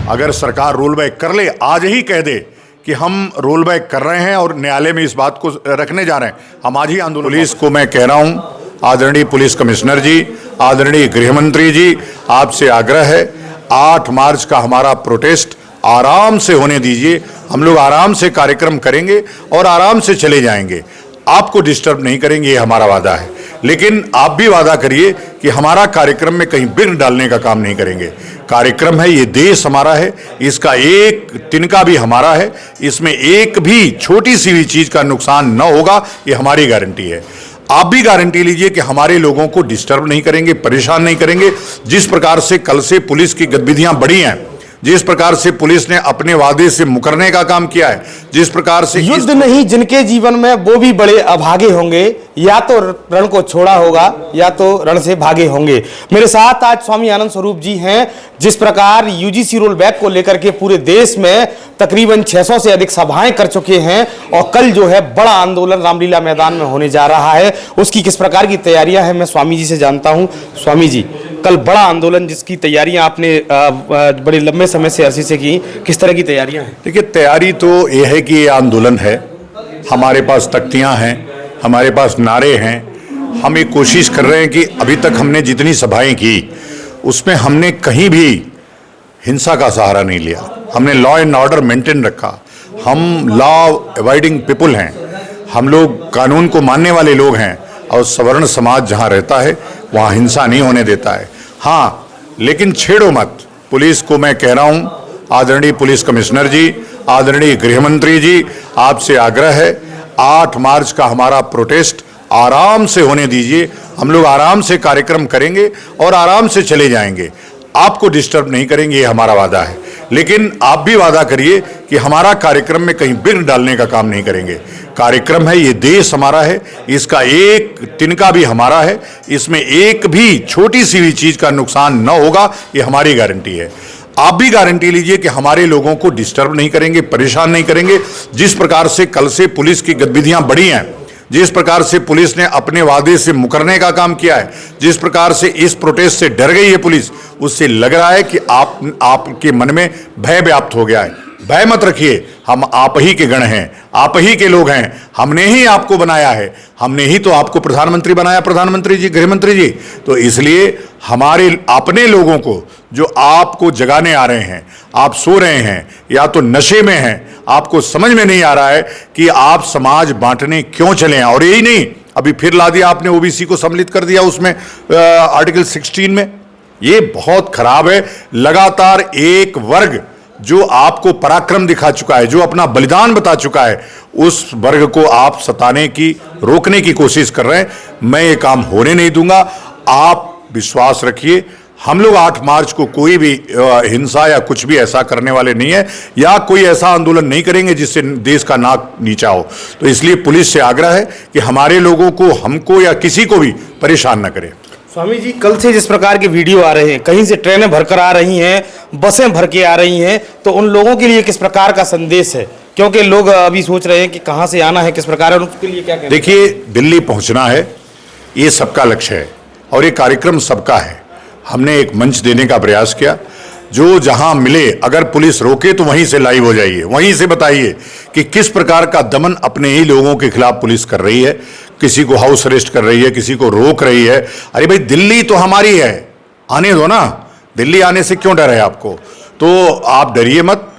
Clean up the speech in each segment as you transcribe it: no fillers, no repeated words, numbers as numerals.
अगर सरकार roll back कर ले, आज ही कह दे कि हम रोल बैक कर रहे हैं और न्यायालय में इस बात को रखने जा रहे हैं, हम आज ही आंदोलन। पुलिस को मैं कह रहा हूं, आदरणीय पुलिस कमिश्नर जी, आदरणीय गृह मंत्री जी, आपसे आग्रह है 8 मार्च का हमारा प्रोटेस्ट आराम से होने दीजिए। हम लोग आराम से कार्यक्रम करेंगे और आराम से चले जाएंगे, आपको डिस्टर्ब नहीं करेंगे, ये हमारा वादा है। लेकिन आप भी वादा करिए कि हमारा कार्यक्रम में कहीं विघ्न डालने का काम नहीं करेंगे। कार्यक्रम है, ये देश हमारा है, इसका एक तिनका भी हमारा है, इसमें एक भी छोटी सी भी चीज का नुकसान न होगा, ये हमारी गारंटी है। आप भी गारंटी लीजिए कि हमारे लोगों को डिस्टर्ब नहीं करेंगे, परेशान नहीं करेंगे। जिस प्रकार से कल से पुलिस की गतिविधियां बढ़ी हैं, जिस प्रकार से पुलिस ने अपने वादे से मुकरने का काम किया है, जिस प्रकार से युद्ध नहीं जिनके जीवन में वो भी बड़े अभागे होंगे, या तो रण को छोड़ा होगा या तो रण से भागे होंगे। मेरे साथ आज स्वामी आनंद स्वरूप जी हैं। जिस प्रकार यूजीसी रोल बैक को लेकर के पूरे देश में तकरीबन 600 से अधिक सभाएं कर चुके हैं और कल जो है बड़ा आंदोलन रामलीला मैदान में होने जा रहा है, उसकी किस प्रकार की तैयारियां हैं मैं स्वामी जी से जानता हूं। स्वामी जी, कल बड़ा आंदोलन जिसकी तैयारियां आपने बड़े लंबे समय से अरसे से की, किस तरह की तैयारियां हैं? देखिए, तैयारी तो यह है कि ये आंदोलन है, हमारे पास तख्तियां हैं, हमारे पास नारे हैं। हम एक कोशिश कर रहे हैं कि अभी तक हमने जितनी सभाएं की उसमें हमने कहीं भी हिंसा का सहारा नहीं लिया। हमने लॉ एंड ऑर्डर मेंटेन रखा। हम लॉ अवॉइडिंग पीपुल हैं, हम लोग कानून को मानने वाले लोग हैं और सवर्ण समाज जहां रहता है वहां हिंसा नहीं होने देता है। हाँ, लेकिन छेड़ो मत। पुलिस को मैं कह रहा हूं, आदरणीय पुलिस कमिश्नर जी, आदरणीय गृह मंत्री जी, आपसे आग्रह है 8 मार्च का हमारा प्रोटेस्ट आराम से होने दीजिए। हम लोग आराम से कार्यक्रम करेंगे और आराम से चले जाएंगे, आपको डिस्टर्ब नहीं करेंगे, ये हमारा वादा है। लेकिन आप भी वादा करिए कि हमारा कार्यक्रम में कहीं विघ्न डालने का काम नहीं करेंगे। कार्यक्रम है, ये देश हमारा है, इसका एक तिनका भी हमारा है, इसमें एक भी छोटी सी भी चीज का नुकसान न होगा, ये हमारी गारंटी है। आप भी गारंटी लीजिए कि हमारे लोगों को डिस्टर्ब नहीं करेंगे, परेशान नहीं करेंगे। जिस प्रकार से कल से पुलिस की गतिविधियां बढ़ी हैं, जिस प्रकार से पुलिस ने अपने वादे से मुकरने का काम किया है, जिस प्रकार से इस प्रोटेस्ट से डर गई है पुलिस, उससे लग रहा है कि आपके मन में भय व्याप्त हो गया है। भय मत रखिए, हम आप ही के गण हैं, आप ही के लोग हैं, हमने ही आपको बनाया है, हमने ही तो आपको प्रधानमंत्री बनाया, प्रधानमंत्री जी, गृह मंत्री जी। तो इसलिए हमारे अपने लोगों को जो आपको जगाने आ रहे हैं, आप सो रहे हैं या तो नशे में हैं, आपको समझ में नहीं आ रहा है कि आप समाज बांटने क्यों चले हैं। और यही नहीं, अभी फिर ला दिया आपने, ओबीसी को सम्मिलित कर दिया उसमें आर्टिकल 16 में। ये बहुत खराब है। लगातार एक वर्ग जो आपको पराक्रम दिखा चुका है, जो अपना बलिदान बता चुका है, उस वर्ग को आप सताने की, रोकने की कोशिश कर रहे हैं। मैं ये काम होने नहीं दूंगा, आप विश्वास रखिए। हम लोग 8 मार्च को कोई भी हिंसा या कुछ भी ऐसा करने वाले नहीं है, या कोई ऐसा आंदोलन नहीं करेंगे जिससे देश का नाक नीचा हो। तो इसलिए पुलिस से आग्रह है कि हमारे लोगों को, हमको या किसी को भी परेशान न करें। स्वामी जी, कल से जिस प्रकार के वीडियो आ रहे हैं, कहीं से ट्रेनें भरकर आ रही हैं, बसें भर के आ रही हैं, तो उन लोगों के लिए किस प्रकार का संदेश है? क्योंकि लोग अभी सोच रहे हैं कि कहां से आना है, किस प्रकार है, उसके लिए क्या कहना? देखिए, दिल्ली पहुंचना है, ये सबका लक्ष्य है और ये कार्यक्रम सबका है। हमने एक मंच देने का प्रयास किया, जो जहां मिले, अगर पुलिस रोके तो वहीं से लाइव हो जाइए, वहीं से बताइए कि किस प्रकार का दमन अपने ही लोगों के खिलाफ पुलिस कर रही है। किसी को हाउस अरेस्ट कर रही है, किसी को रोक रही है। अरे भाई, दिल्ली तो हमारी है, आने दो ना। दिल्ली आने से क्यों डर है आपको? तो आप डरिए मत।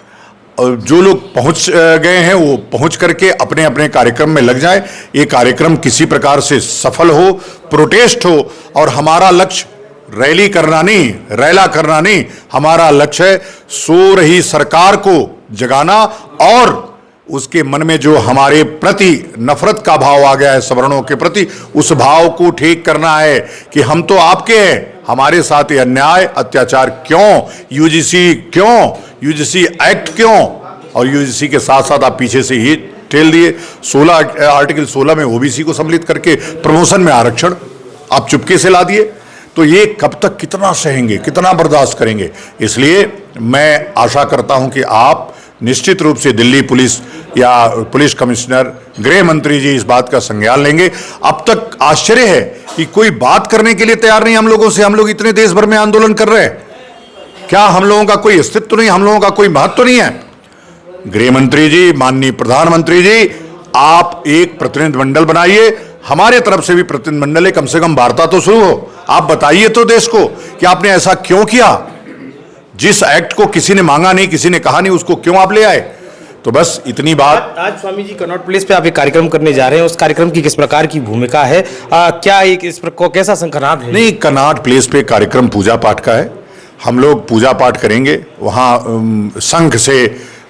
जो लोग पहुंच गए हैं वो पहुंच करके अपने अपने कार्यक्रम में लग जाए। ये कार्यक्रम किसी प्रकार से सफल हो, प्रोटेस्ट हो, और हमारा लक्ष्य रैली करना नहीं, रैला करना नहीं, हमारा लक्ष्य है सो रही सरकार को जगाना और उसके मन में जो हमारे प्रति नफरत का भाव आ गया है सवर्णों के प्रति, उस भाव को ठीक करना है कि हम तो आपके हैं, हमारे साथ ये अन्याय अत्याचार क्यों, यूजीसी क्यों, यूजीसी एक्ट क्यों, और यूजीसी के साथ साथ आप पीछे से ही ठेल दिए। आर्टिकल 16 में ओबीसी को सम्मिलित करके प्रमोशन में आरक्षण आप चुपके से ला दिए। तो ये कब तक कितना सहेंगे, कितना बर्दाश्त करेंगे? इसलिए मैं आशा करता हूं कि आप निश्चित रूप से दिल्ली पुलिस या पुलिस कमिश्नर, गृह मंत्री जी इस बात का संज्ञान लेंगे। अब तक आश्चर्य है कि कोई बात करने के लिए तैयार नहीं हम लोगों से। हम लोग इतने देश भर में आंदोलन कर रहे हैं, क्या हम लोगों का कोई अस्तित्व नहीं, हम लोगों का कोई महत्व नहीं है? गृह मंत्री जी, माननीय प्रधानमंत्री जी, आप एक प्रतिनिधिमंडल बनाइए, हमारे तरफ से भी प्रतिनिधिमंडल है, कम से कम वार्ता तो शुरू हो। आप बताइए तो देश को कि आपने ऐसा क्यों किया। जिस एक्ट को किसी ने मांगा नहीं, किसी ने कहा नहीं, उसको क्यों आप ले आए? तो बस इतनी बात। आज स्वामी जी कनॉट प्लेस पे आप एक कार्यक्रम करने जा रहे हैं, उस कार्यक्रम की किस प्रकार की भूमिका है? क्या एक इस पर कैसा संकनाद है? नहीं, कनॉट प्लेस पे कार्यक्रम पूजा पाठ का है। हम लोग पूजा पाठ करेंगे, वहाँ शंख से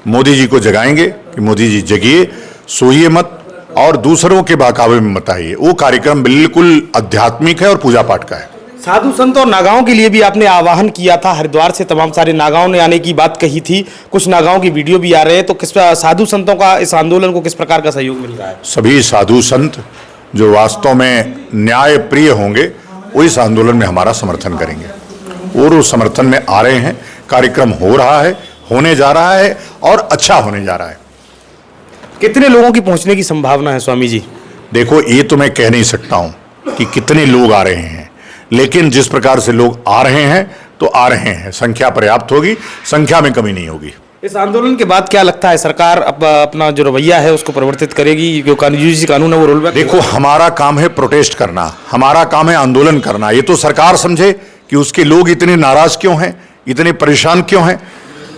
मोदी जी को जगाएंगे कि मोदी जी जगिए, सोइए मत और दूसरों के बहकावे में मत आइए। वो कार्यक्रम बिल्कुल आध्यात्मिक है और पूजा पाठ का है। साधु संत और नागाओं के लिए भी आपने आह्वान किया था, हरिद्वार से तमाम सारे नागाओं ने आने की बात कही थी, कुछ नागाओं की वीडियो भी आ रहे हैं, तो किस साधु संतों का इस आंदोलन को किस प्रकार का सहयोग मिल रहा है? सभी साधु संत जो वास्तव में न्याय प्रिय होंगे वो इस आंदोलन में हमारा समर्थन करेंगे और उस समर्थन में आ रहे हैं। कार्यक्रम हो रहा है, होने जा रहा है और अच्छा होने जा रहा है। कितने लोगों की पहुंचने की संभावना है स्वामी जी? देखो, ये तो मैं कह नहीं सकता हूं कि कितने लोग आ रहे हैं, लेकिन जिस प्रकार से लोग आ रहे हैं तो आ रहे हैं, संख्या पर्याप्त होगी, संख्या में कमी नहीं होगी। इस आंदोलन के बाद क्या लगता है, सरकार अपना जो रवैया है उसको परिवर्तित करेगी? जो यूजीसी कानून है वो रोल बैक? देखो, हमारा काम है प्रोटेस्ट करना, हमारा काम है आंदोलन करना। ये तो सरकार समझे कि उसके लोग इतने नाराज क्यों हैं, इतने परेशान क्यों हैं।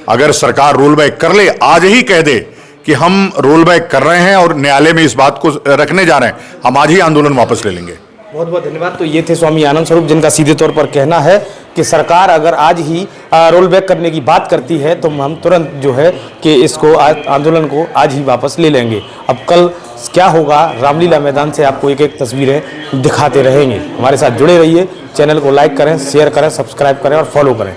अगर सरकार रोल बैक कर ले, आज ही कह दे कि हम रोल बैक कर रहे हैं और न्यायालय में इस बात को रखने जा रहे हैं, हम आज ही आंदोलन वापस ले लेंगे। बहुत बहुत धन्यवाद। तो ये थे स्वामी आनंद स्वरूप, जिनका सीधे तौर पर कहना है कि सरकार अगर आज ही रोल बैक करने की बात करती है तो हम तुरंत जो है कि इसको आंदोलन को आज ही वापस ले लेंगे। अब कल क्या होगा, रामलीला मैदान से आपको एक एक तस्वीरें दिखाते रहेंगे। हमारे साथ जुड़े रहिए, चैनल को लाइक करें, शेयर करें, सब्सक्राइब करें और फॉलो करें।